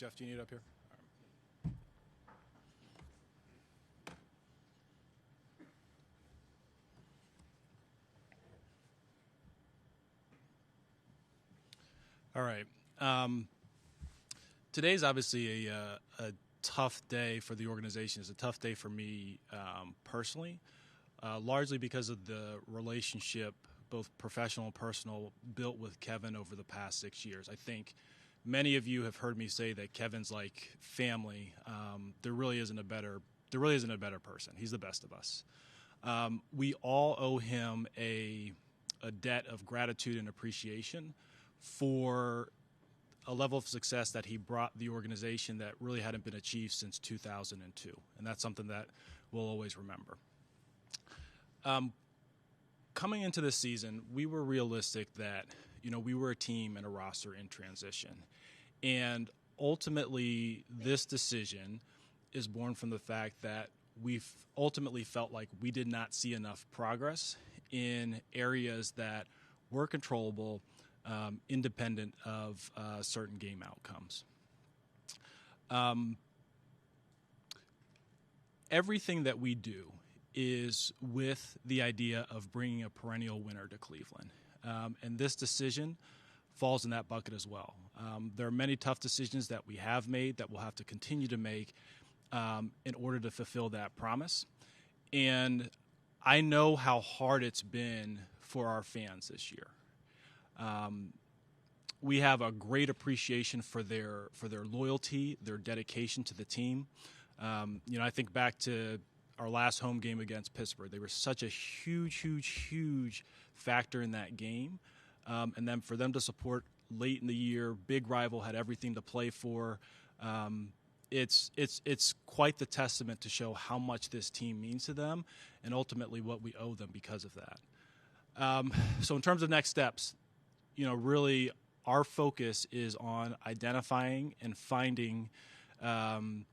Jeff, do you need it up here? All right. Today's obviously a tough day for the organization. It's a tough day for me personally, largely because of the relationship, both professional and personal, built with Kevin over the past 6 years. I think many of you have heard me say that Kevin's like family. There really isn't a better person. He's the best of us. We all owe him a debt of gratitude and appreciation for a level of success that he brought the organization that really hadn't been achieved since 2002. And that's something that we'll always remember. Coming into this season, we were realistic that, we were a team and a roster in transition. And ultimately, this decision is born from the fact that we've ultimately felt like we did not see enough progress in areas that were controllable, independent of certain game outcomes. Everything that we do is with the idea of bringing a perennial winner to Cleveland. And this decision falls in that bucket as well. There are many tough decisions that we have made that we'll have to continue to make in order to fulfill that promise. And I know how hard it's been for our fans this year. We have a great appreciation for their loyalty, their dedication to the team. I think back to our last home game against Pittsburgh. They were such a huge factor in that game. And then for them to support late in the year, big rival, had everything to play for. It's quite the testament to show how much this team means to them and ultimately what we owe them because of that. So in terms of next steps, really our focus is on identifying and finding, the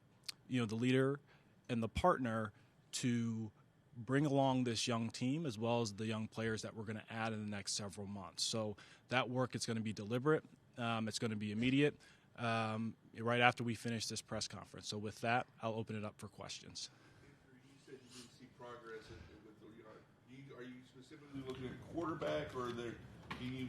leader and the partner to bring along this young team as well as the young players that we're going to add in the next several months. So that work is going to be deliberate. It's going to be immediate right after we finish this press conference. So with that, I'll open it up for questions. You said you didn't see progress. Are you specifically looking at quarterback, or can you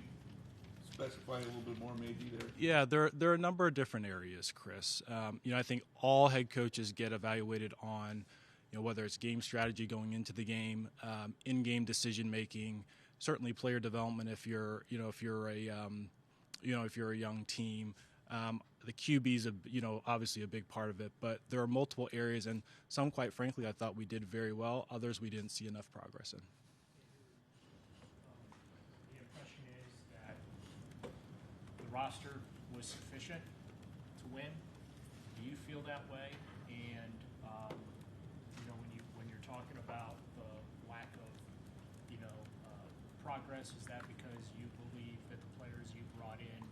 specify a little bit more maybe there? Yeah, there are a number of different areas, Chris. I think all head coaches get evaluated on, whether it's game strategy going into the game, in-game decision making, certainly player development if you're a young team. The QB is obviously a big part of it, but there are multiple areas, and some, quite frankly, I thought we did very well. Others we didn't see enough progress in. The impression is that the roster was sufficient to win. Do you feel that way? And when you're talking about the lack of progress, is that because you believe that the players you brought in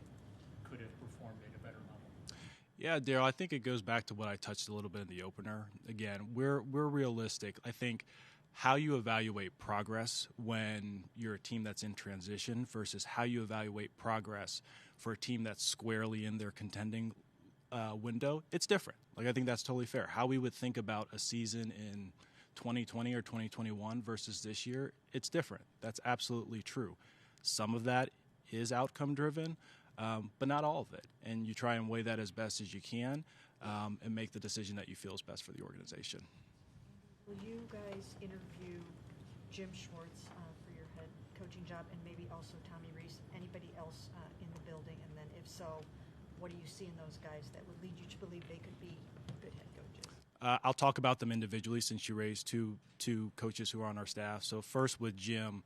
could have performed at a better level? Yeah, Daryl, I think it goes back to what I touched a little bit in the opener. Again, we're realistic. I think how you evaluate progress when you're a team that's in transition versus how you evaluate progress for a team that's squarely in their contending window, it's different. I think that's totally fair. How we would think about a season in 2020 or 2021 versus this year, it's different. That's absolutely true. Some of that is outcome driven, but not all of it. And you try and weigh that as best as you can and make the decision that you feel is best for the organization. Will you guys interview Jim Schwartz for your head coaching job, and maybe also Tommy Rees, anybody else in the building? And then if so, what do you see in those guys that would lead you to believe they could be good head coaches? I'll talk about them individually since you raised two coaches who are on our staff. So first with Jim.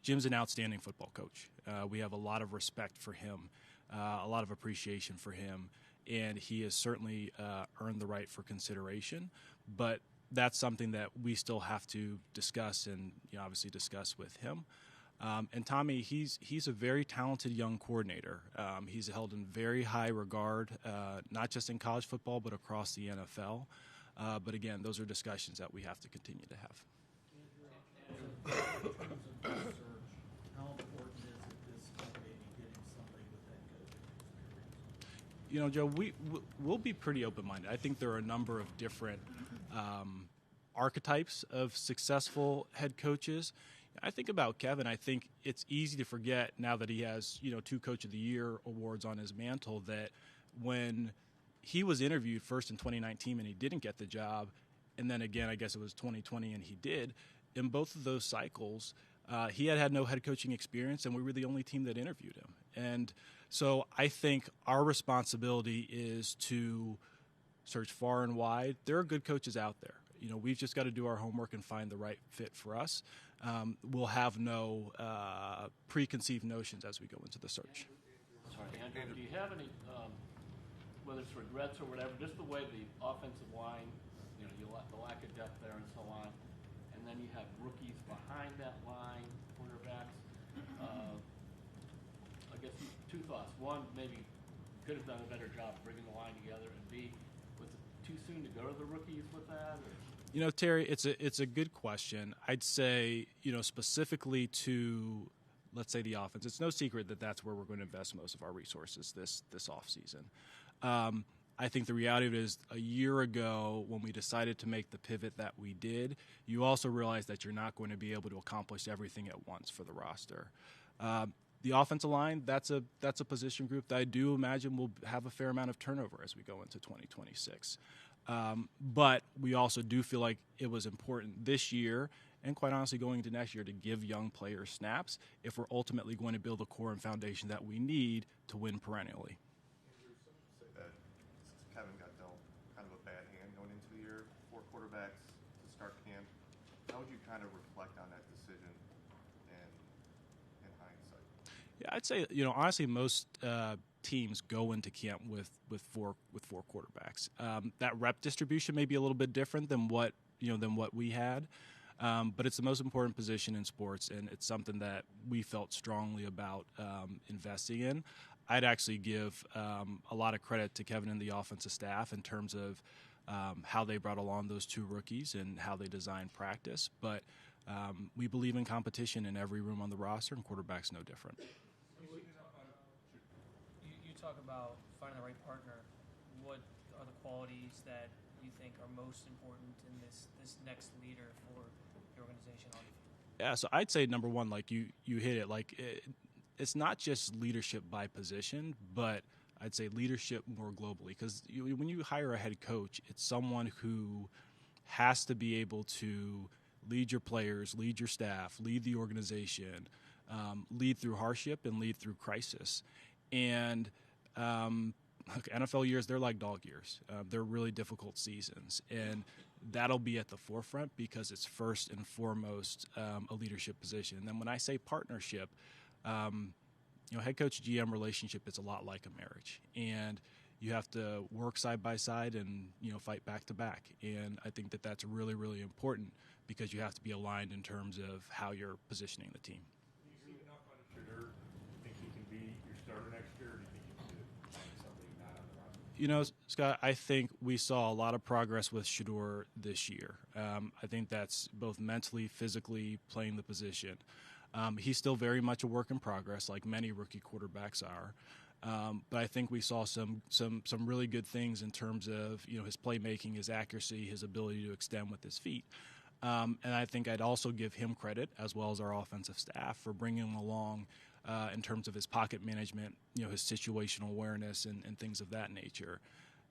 Jim's an outstanding football coach. We have a lot of respect for him, a lot of appreciation for him, and he has certainly earned the right for consideration. But that's something that we still have to discuss and obviously discuss with him. And Tommy, he's a very talented young coordinator. He's held in very high regard, not just in college football, but across the NFL. But again, those are discussions that we have to continue to have. How important is it this company getting somebody with that coaching experience? You know, Joe, we'll be pretty open-minded. I think there are a number of different archetypes of successful head coaches. I think about Kevin. I think it's easy to forget now that he has, 2 Coach of the Year awards on his mantle, that when he was interviewed first in 2019 and he didn't get the job, and then again, I guess it was 2020 and he did, in both of those cycles, he had no head coaching experience, and we were the only team that interviewed him. And so I think our responsibility is to search far and wide. There are good coaches out there. We've just got to do our homework and find the right fit for us. We'll have no preconceived notions as we go into the search. Sorry, Andrew, do you have any, whether it's regrets or whatever, just the way the offensive line, the lack of depth there and so on, and then you have rookies behind that line, quarterbacks. I guess 2 thoughts. One, maybe could have done a better job bringing the line together, and B, was it too soon to go to the rookies with that? Or? Terry, it's a good question. I'd say, specifically to, let's say, the offense, it's no secret that that's where we're going to invest most of our resources this offseason. I think the reality of it is, a year ago when we decided to make the pivot that we did, you also realize that you're not going to be able to accomplish everything at once for the roster. The offensive line, that's a position group that I do imagine will have a fair amount of turnover as we go into 2026. But we also do feel like it was important this year, and quite honestly going into next year, to give young players snaps if we're ultimately going to build a core and foundation that we need to win perennially. Say that Kevin got dealt kind of a bad hand going into the year, 4 quarterbacks to start camp. How would you kind of reflect on that decision in hindsight? Yeah, I'd say, honestly, most teams go into camp with 4 quarterbacks. That rep distribution may be a little bit different than what we had, but it's the most important position in sports, and it's something that we felt strongly about investing in. I'd actually give a lot of credit to Kevin and the offensive staff in terms of how they brought along those 2 rookies and how they designed practice. But we believe in competition in every room on the roster, and quarterback's no different. You talk about finding the right partner. What are the qualities that you think are most important in this next leader for the organization on the field? Yeah, so I'd say number one, like you hit it, it's not just leadership by position, but I'd say leadership more globally. Because when you hire a head coach, it's someone who has to be able to lead your players, lead your staff, lead the organization, lead through hardship and lead through crisis. And NFL years, they're like dog years. They're really difficult seasons. And that'll be at the forefront because it's first and foremost a leadership position. And then when I say partnership, head coach GM relationship is a lot like a marriage, and you have to work side by side and fight back to back. And I think that that's really, really important because you have to be aligned in terms of how you're positioning the team. Do you see enough out of Shedeur? Do you think he can be your starter next year, or do you think he can find something not on the roster? Scott, I think we saw a lot of progress with Shedeur this year. I think that's both mentally, physically, playing the position. He's still very much a work in progress, like many rookie quarterbacks are. But I think we saw some really good things in terms of his playmaking, his accuracy, his ability to extend with his feet. And I think I'd also give him credit, as well as our offensive staff, for bringing him along in terms of his pocket management, his situational awareness, and things of that nature.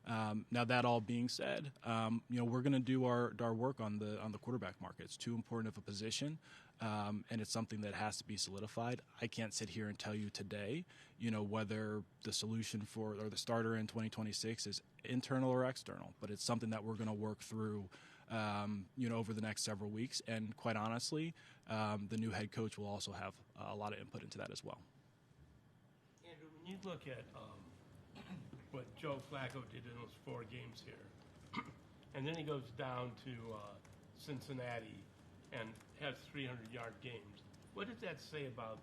Now, that all being said, we're going to do our work on the quarterback market. It's too important of a position, and it's something that has to be solidified. I can't sit here and tell you today, whether the solution or the starter in 2026 is internal or external, but it's something that we're going to work through, over the next several weeks. And quite honestly, the new head coach will also have a lot of input into that as well. Andrew, when you look at what Joe Flacco did in those 4 games here, and then he goes down to Cincinnati and has 300-yard games, what does that say about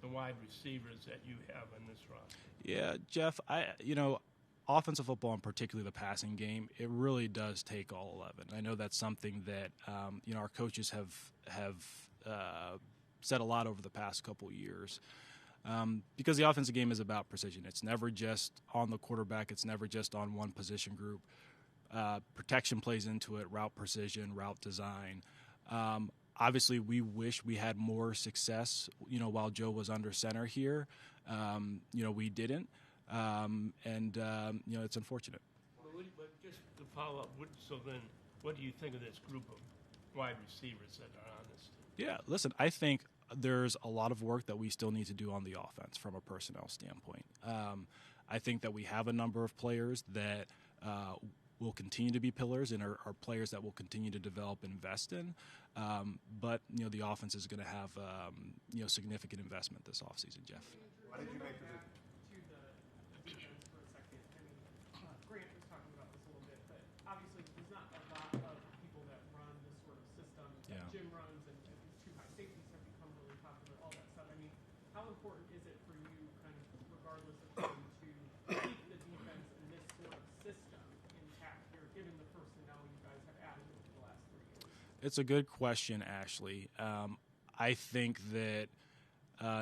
the wide receivers that you have in this roster? Yeah, Jeff, offensive football, and particularly the passing game, it really does take all 11. I know that's something that our coaches have said a lot over the past couple of years. Because the offensive game is about precision. It's never just on the quarterback. It's never just on one position group. Protection plays into it, route precision, route design. Obviously, we wish we had more success, while Joe was under center here. We didn't. It's unfortunate. But just to follow up, so then what do you think of this group of wide receivers that are on this team? Yeah, listen, I think there's a lot of work that we still need to do on the offense from a personnel standpoint. I think that we have a number of players that will continue to be pillars and are players that will continue to develop and invest in. But the offense is going to have significant investment this offseason, Jeff. Why did you make the to the defense for a second. I mean, Grant was talking about this a little bit, but obviously there's not a lot of people that run this sort of system that Yeah. Jim runs, and these two high safeties have become really popular, all that stuff. I mean, how important is it for you, kind of regardless of who, to keep the defense in this sort of system intact here, given the personnel you guys have added over the last 3 years? It's a good question, Ashley. I think that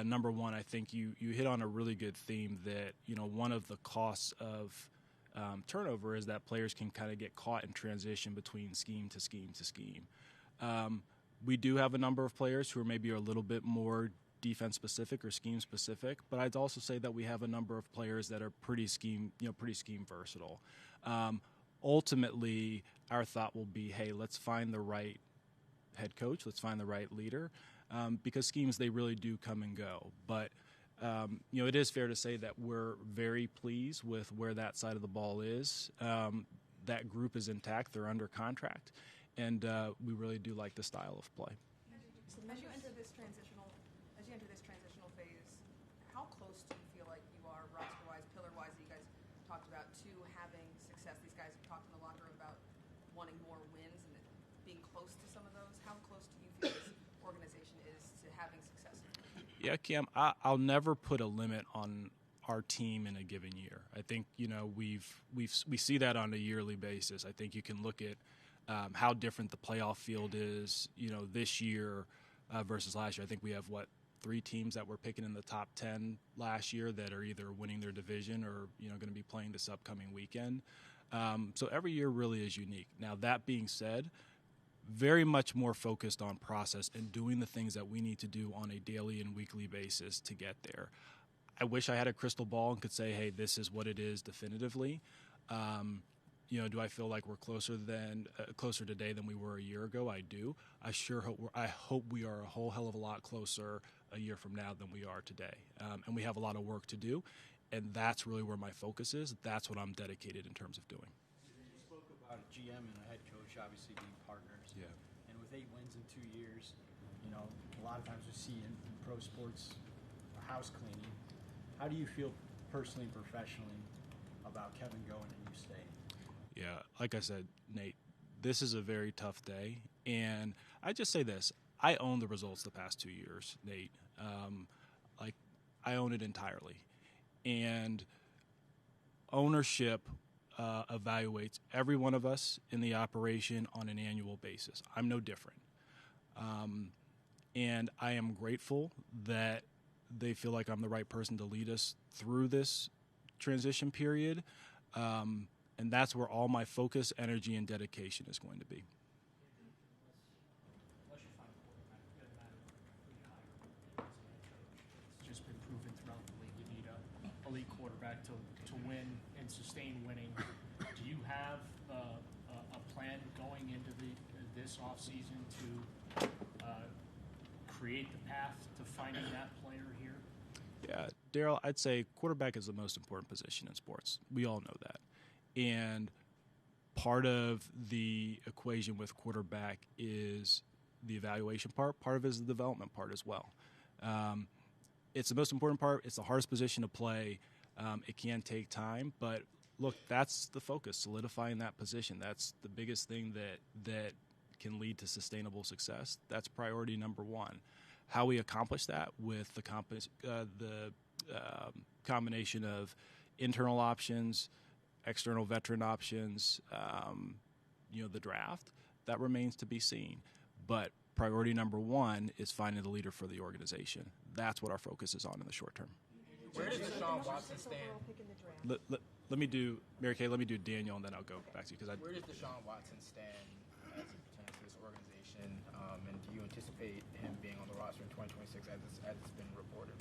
number one, I think you hit on a really good theme that, one of the costs of turnover is that players can kind of get caught in transition between scheme to scheme to scheme. We do have a number of players who are maybe a little bit more defense specific or scheme specific, but I'd also say that we have a number of players that are pretty scheme versatile. Ultimately, our thought will be, hey, let's find the right head coach, let's find the right leader, because schemes, they really do come and go. But it is fair to say that we're very pleased with where that side of the ball is. That group is intact; they're under contract, and we really do like the style of play. As you enter this transitional phase, how close do you feel like you are roster-wise, pillar-wise, that you guys talked about, to having success? These guys have talked in the locker room about wanting more wins and being close to some of those. How close do you feel this organization is to having success? Yeah, Cam, I'll never put a limit on our team in a given year. I think we see that on a yearly basis. I think you can look at how different the playoff field is, this year versus last year. I think we have 3 teams that were picking in the top 10 last year that are either winning their division or going to be playing this upcoming weekend. So every year really is unique. Now, that being said, very much more focused on process and doing the things that we need to do on a daily and weekly basis to get there. I wish I had a crystal ball and could say, hey, this is what it is definitively. Do I feel like we're closer today than we were a year ago? I do. I hope we are a whole hell of a lot closer a year from now than we are today. And we have a lot of work to do, and that's really where my focus is. That's what I'm dedicated in terms of doing. You spoke about a GM and a head coach obviously being partners. Yeah. And with 8 wins in 2 years, a lot of times we see in pro sports a house cleaning. How do you feel personally and professionally about Kevin going and you staying? Yeah, like I said, Nate, this is a very tough day. And I just say this. I own the results the past 2 years, Nate. I own it entirely. And ownership evaluates every one of us in the operation on an annual basis. I'm no different. And I am grateful that they feel like I'm the right person to lead us through this transition period. And that's where all my focus, energy, and dedication is going to be. Unless you find a quarterback, it doesn't matter who you hire as a head coach. It's just been proven throughout the league. You need a elite quarterback to win and sustain winning. Do you have a plan going into this offseason to create the path to finding that player here? Yeah, Daryl, I'd say quarterback is the most important position in sports. We all know that. And part of the equation with quarterback is the evaluation part. Part of it is the development part as well. It's the most important part. It's the hardest position to play. It can take time. But, look, that's the focus, solidifying that position. That's the biggest thing that can lead to sustainable success. That's priority number one. How we accomplish that with the combination of internal options, external veteran options, the draft, that remains to be seen. But priority number one is finding the leader for the organization. that's what our focus is on in the short term. Where does The Deshaun number Watson 6 stand? overall pick in the draft. Let me do Mary Kay. Let me do Daniel, and then I'll go back to you because Where does Deshaun Watson stand as it pertains to this organization? And do you anticipate him being on the roster in 2026 as it's been reported?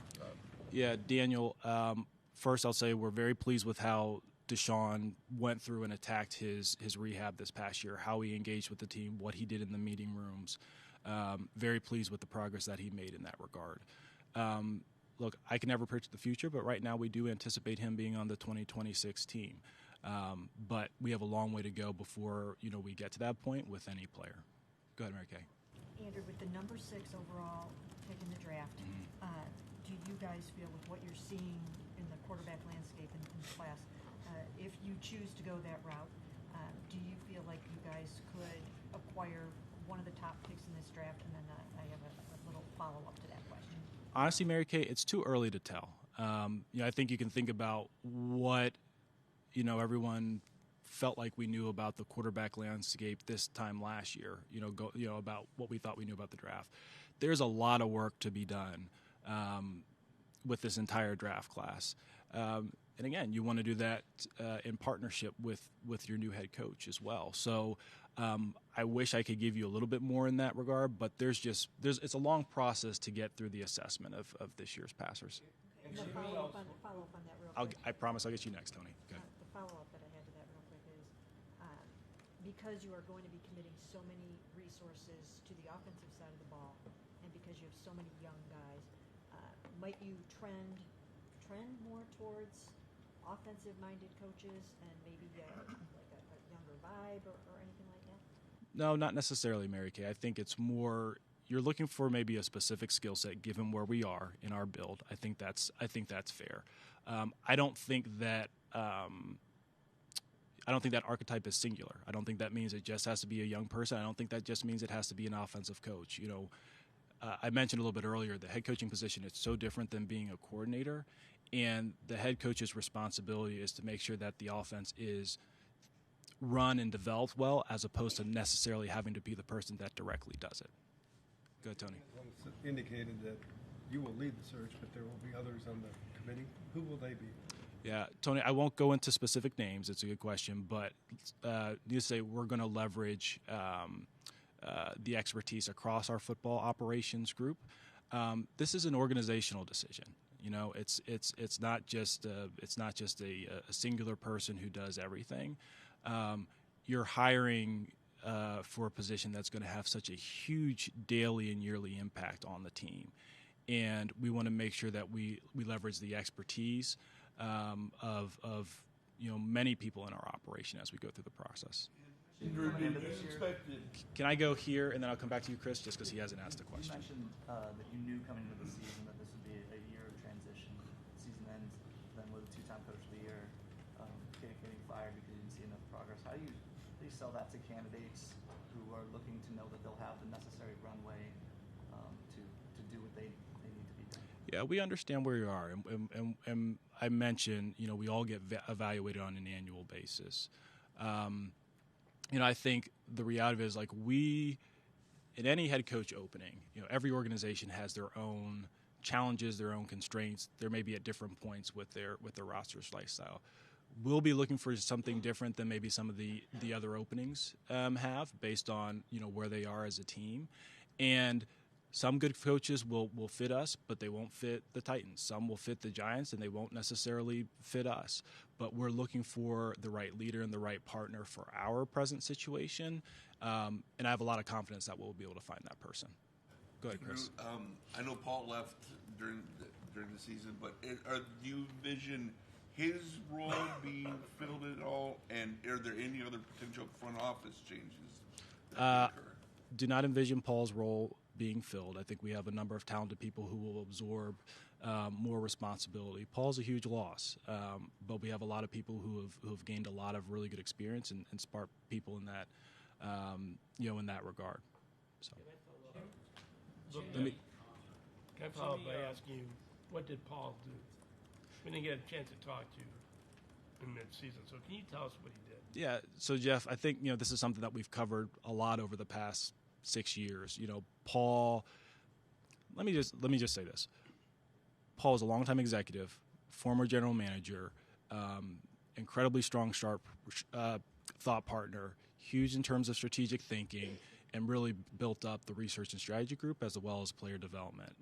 Yeah, Daniel. First, I'll say we're very pleased with how Deshaun went through and attacked his rehab this past year, how he engaged with the team, what he did in the meeting rooms. Very pleased with the progress that he made in that regard. Look, I can never predict the future, but right now we do anticipate him being on the 2026 team. But we have a long way to go before we get to that point with any player. Go ahead, Mary Kay. Andrew, with the number 6 overall pick in the draft, do you guys feel with what you're seeing in the quarterback landscape in the class, if you choose to go that route, do you feel like you guys could acquire one of the top picks in this draft? And then I have a little follow-up to that question. Honestly, Mary Kay, it's too early to tell. I think you can think about what everyone felt like we knew about the quarterback landscape this time last year. About what we thought we knew about the draft. There's a lot of work to be done with this entire draft class. And again, you want to do that in partnership with your new head coach as well. So I wish I could give you a little bit more in that regard, but it's a long process to get through the assessment of this year's passers. And the follow-up on that real quick. I promise I'll get you next, Tony. Okay. The follow-up that I had to that real quick is because you are going to be committing so many resources to the offensive side of the ball, and because you have so many young guys, might you trend more towards offensive-minded coaches and maybe like a younger vibe or anything like that? No, not necessarily, Mary Kay. I think it's more you're looking for maybe a specific skill set given where we are in our build. I think that's fair. I don't think that archetype is singular. I don't think that means it just has to be a young person. I don't think that just means it has to be an offensive coach. I mentioned a little bit earlier the head coaching position is so different than being a coordinator, and the head coach's responsibility is to make sure that the offense is run and developed well, as opposed to necessarily having to be the person that directly does it. Go ahead, Tony. Well, it's indicated that you will lead the search, but there will be others on the committee. Who will they be? Yeah, Tony, I won't go into specific names. It's a good question, but needless to say, we're going to leverage the expertise across our football operations group. This is an organizational decision. It's not just a singular person who does everything. You're hiring for a position that's going to have such a huge daily and yearly impact on the team, and we want to make sure that we leverage the expertise of many people in our operation as we go through the process. Andrew, do you expect it? Can I go here and then I'll come back to you, Chris, just because he hasn't asked a You question. mentioned that you knew coming into the season that this would be a year of transition. Season ends then with a 2-time coach of the year getting fired because you didn't see enough progress. How do you sell that to candidates who are looking to know that they'll have the necessary runway to do what they need to be done? Yeah, we understand where you are, and I mentioned, we all get evaluated on an annual basis. I think the reality is in any head coach opening, every organization has their own challenges, their own constraints. There may be at different points with their roster's lifestyle. We'll be looking for something different than maybe some of the other openings have based on where they are as a team, and some good coaches will fit us, but they won't fit the Titans. Some will fit the Giants, and they won't necessarily fit us. But we're looking for the right leader and the right partner for our present situation, and I have a lot of confidence that we'll be able to find that person. Go ahead, Chris. I know Paul left during the season, but do you envision his role being filled at all, and are there any other potential front office changes that occur? Do not envision Paul's role being filled. I think we have a number of talented people who will absorb more responsibility. Paul's a huge loss, but we have a lot of people who have gained a lot of really good experience and smart people in that in that regard. So, Can I follow up by asking you, what did Paul do? We didn't get a chance to talk to you in mid-season, so can you tell us what he did? Yeah, so Jeff, I think this is something that we've covered a lot over the past 6 years. Paul, let me just say this. Paul is a longtime executive, former general manager, incredibly strong, sharp thought partner, huge in terms of strategic thinking, and really built up the research and strategy group as well as player development.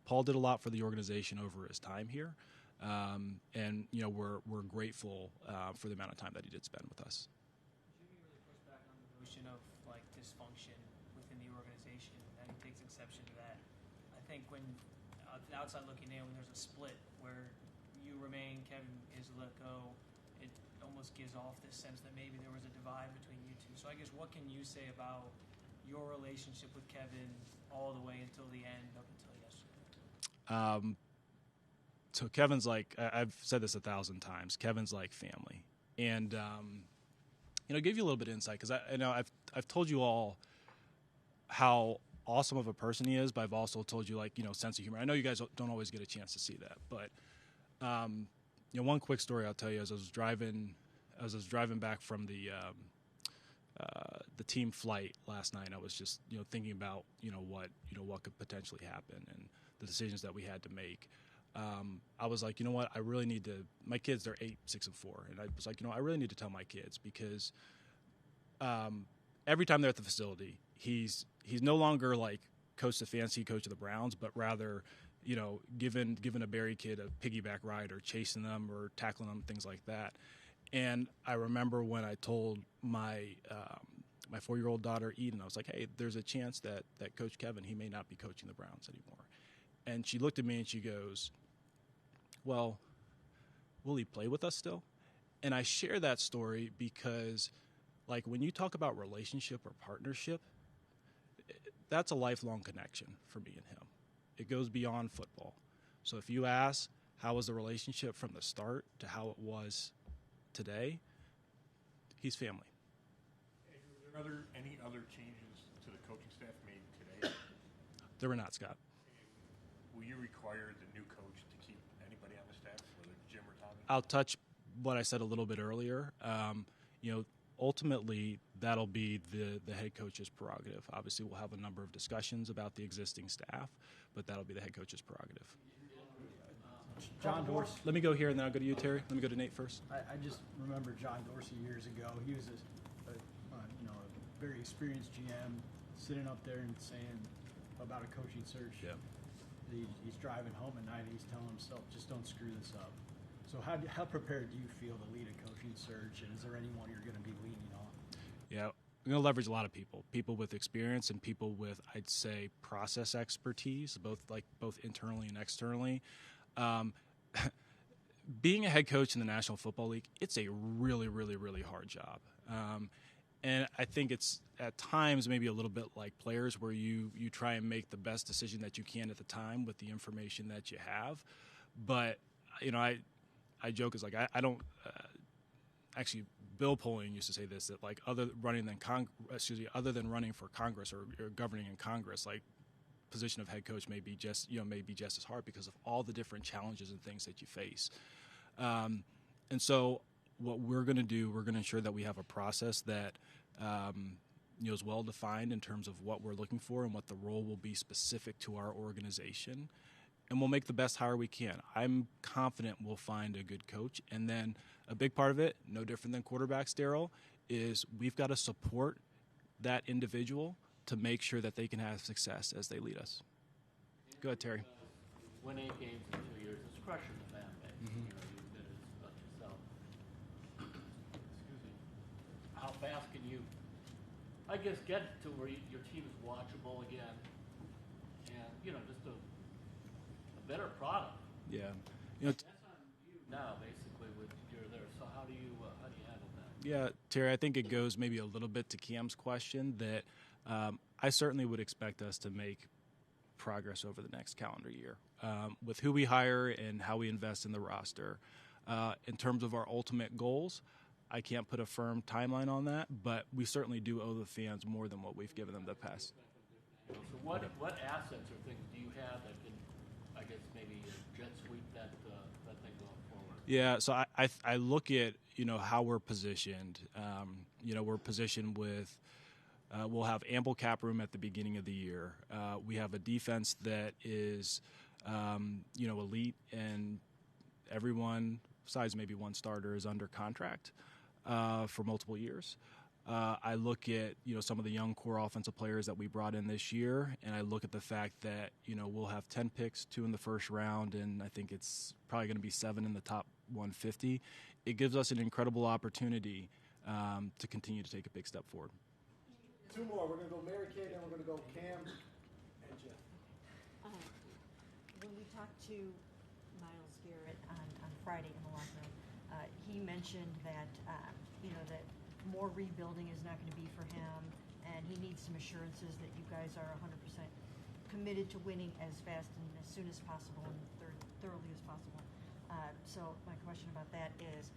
Paul did a lot for the organization over his time here, and we're grateful for the amount of time that he did spend with us. Jimmy really pushed back on the notion of like dysfunction within the organization, and he takes exception to that. I think when outside looking in, when there's a split where you remain, Kevin is let go, it almost gives off this sense that maybe there was a divide between you two. So I guess what can you say about your relationship with Kevin all the way until the end, up until yesterday? So Kevin's like, I've said this 1,000 times, Kevin's like family. And, give you a little bit of insight, because I've told you all how awesome of a person he is, but I've also told you, sense of humor. I know you guys don't always get a chance to see that, but, one quick story I'll tell you, as I was driving back from the team flight last night, I was just, thinking about, what could potentially happen and the decisions that we had to make. I was like, you know what, I really need to, my kids, they're 8, 6, and 4. And I was like, I really need to tell my kids, because every time they're at the facility, he's no longer like the fancy coach of the Browns, but rather, giving a Barry kid a piggyback ride or chasing them or tackling them, things like that. And I remember when I told my 4-year-old daughter, Eden, I was like, hey, there's a chance that Coach Kevin, he may not be coaching the Browns anymore. And she looked at me and she goes, well, will he play with us still? And I share that story because, when you talk about relationship or partnership, that's a lifelong connection for me and him. It goes beyond football. So if you ask, how was the relationship from the start to how it was today, he's family. Andrew, were there any other changes to the coaching staff made today? There were not, Scott. Will you require the new coach to keep anybody on the staff, whether Jim or Tommy? I'll touch what I said a little bit earlier. Ultimately, that'll be the head coach's prerogative. Obviously, we'll have a number of discussions about the existing staff, but that'll be the head coach's prerogative. John Dorsey. Let me go here, and then I'll go to you, Terry. Let me go to Nate first. I just remember John Dorsey years ago. He was a very experienced GM, sitting up there and saying about a coaching search. Yeah. He's driving home at night and he's telling himself, just don't screw this up. So how prepared do you feel to lead a coaching search, and is there anyone you're going to be leaning on? Yeah, we're going to leverage a lot of people with experience and people with, I'd say, process expertise, both internally and externally. Being a head coach in the National Football League, it's a really, really, really hard job. And I think it's at times maybe a little bit like players, where you try and make the best decision that you can at the time with the information that you have. But, I joke, is I don't actually, Bill Polian used to say this, that other than running for Congress or governing in Congress, position of head coach may be just as hard because of all the different challenges and things that you face. And so what we're going to do, we're going to ensure that we have a process that is well defined in terms of what we're looking for and what the role will be specific to our organization. And we'll make the best hire we can. I'm confident we'll find a good coach. And then a big part of it, no different than quarterbacks, Daryl, is we've got to support that individual to make sure that they can have success as they lead us. Go ahead, Terry. Win 8 games in 2 years. It's crushing the fan base. Mm-hmm. You did it about yourself. Excuse me. How fast can you, I guess, get to where your team is watchable again, and just a better product? Yeah. That's on you now, basically, with you're there. So how do you handle that? Yeah, Terry, I think it goes maybe a little bit to Cam's question that I certainly would expect us to make progress over the next calendar year with who we hire and how we invest in the roster. In terms of our ultimate goals, I can't put a firm timeline on that, but we certainly do owe the fans more than what we've given them the past. So what assets or things do you have that can, I guess, maybe jet sweep that thing going forward? Yeah, so I look at how we're positioned. We're positioned with we'll have ample cap room at the beginning of the year. We have a defense that is elite, and everyone, besides maybe one starter, is under contract for multiple years. I look at some of the young core offensive players that we brought in this year, and I look at the fact that we'll have 10 picks, 2 in the first round, and I think it's probably going to be 7 in the top 150. It gives us an incredible opportunity to continue to take a big step forward. 2 more. We're going to go Mary Kay, then we're going to go Cam and Jeff. When we talked to Miles Garrett on Friday in the locker room, he mentioned that that more rebuilding is not going to be for him, and he needs some assurances that you guys are 100% committed to winning as fast and as soon as possible and thoroughly as possible. So my question about that is,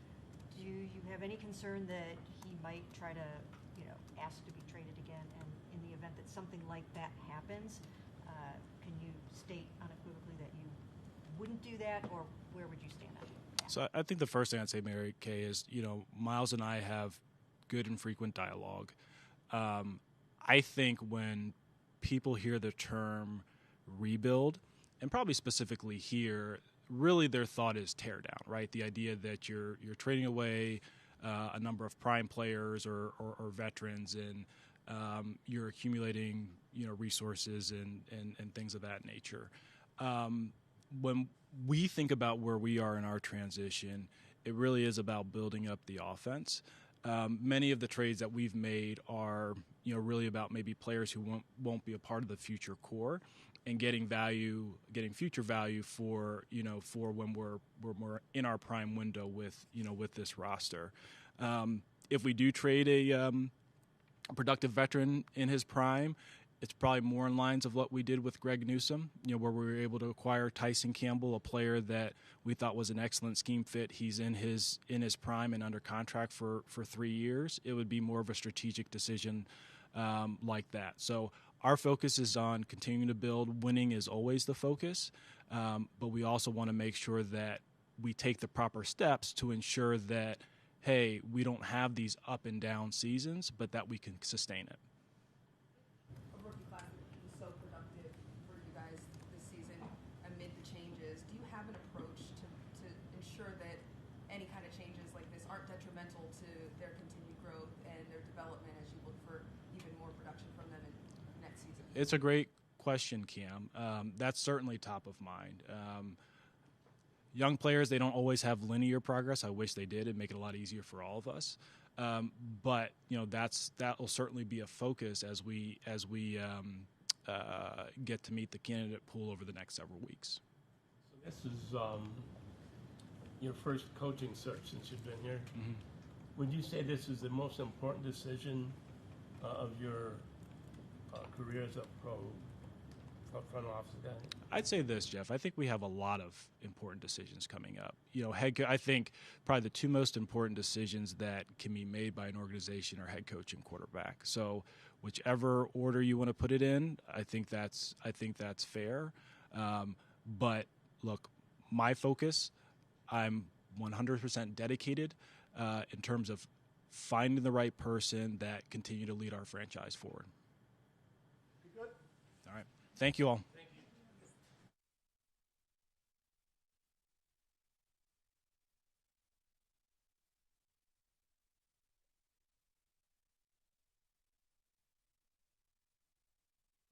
do you have any concern that he might try to, ask to be traded again? And in the event that something like that happens, can you state unequivocally that you wouldn't do that, or where would you stand on that? So I think the first thing I'd say, Mary Kay, is Miles and I have good and frequent dialogue. I think when people hear the term rebuild, and probably specifically here, really their thought is tear down, right? The idea that you're trading away a number of prime players or veterans, and you're accumulating resources and things of that nature. When we think about where we are in our transition, it really is about building up the offense. Many of the trades that we've made are, really about maybe players who won't be a part of the future core, and getting future value for when we're in our prime window with this roster. If we do trade a productive veteran in his prime, it's probably more in lines of what we did with Greg Newsome, where we were able to acquire Tyson Campbell, a player that we thought was an excellent scheme fit. He's in his prime and under contract for 3 years. It would be more of a strategic decision like that. So our focus is on continuing to build. Winning is always the focus, but we also want to make sure that we take the proper steps to ensure that, hey, we don't have these up and down seasons, but that we can sustain it. Rookie class was so productive for you guys this season amid the changes. Do you have an approach to ensure that any kind of changes like this aren't detrimental to their continued growth and their development as you look for even more production from them in next season? It's a great question, Cam. That's certainly top of mind. Young players, they don't always have linear progress. I wish they did. It'd make it a lot easier for all of us. But that will certainly be a focus as we get to meet the candidate pool over the next several weeks. So this is your first coaching search since you've been here. Mm-hmm. Would you say this is the most important decision of your career as a front office guy? I'd say this, Jeff. I think we have a lot of important decisions coming up. I think probably the 2 most important decisions that can be made by an organization are head coach and quarterback. So whichever order you want to put it in, I think that's fair. But look, my focus, I'm 100% dedicated in terms of finding the right person that continue to lead our franchise forward. Good. All right. Thank you all.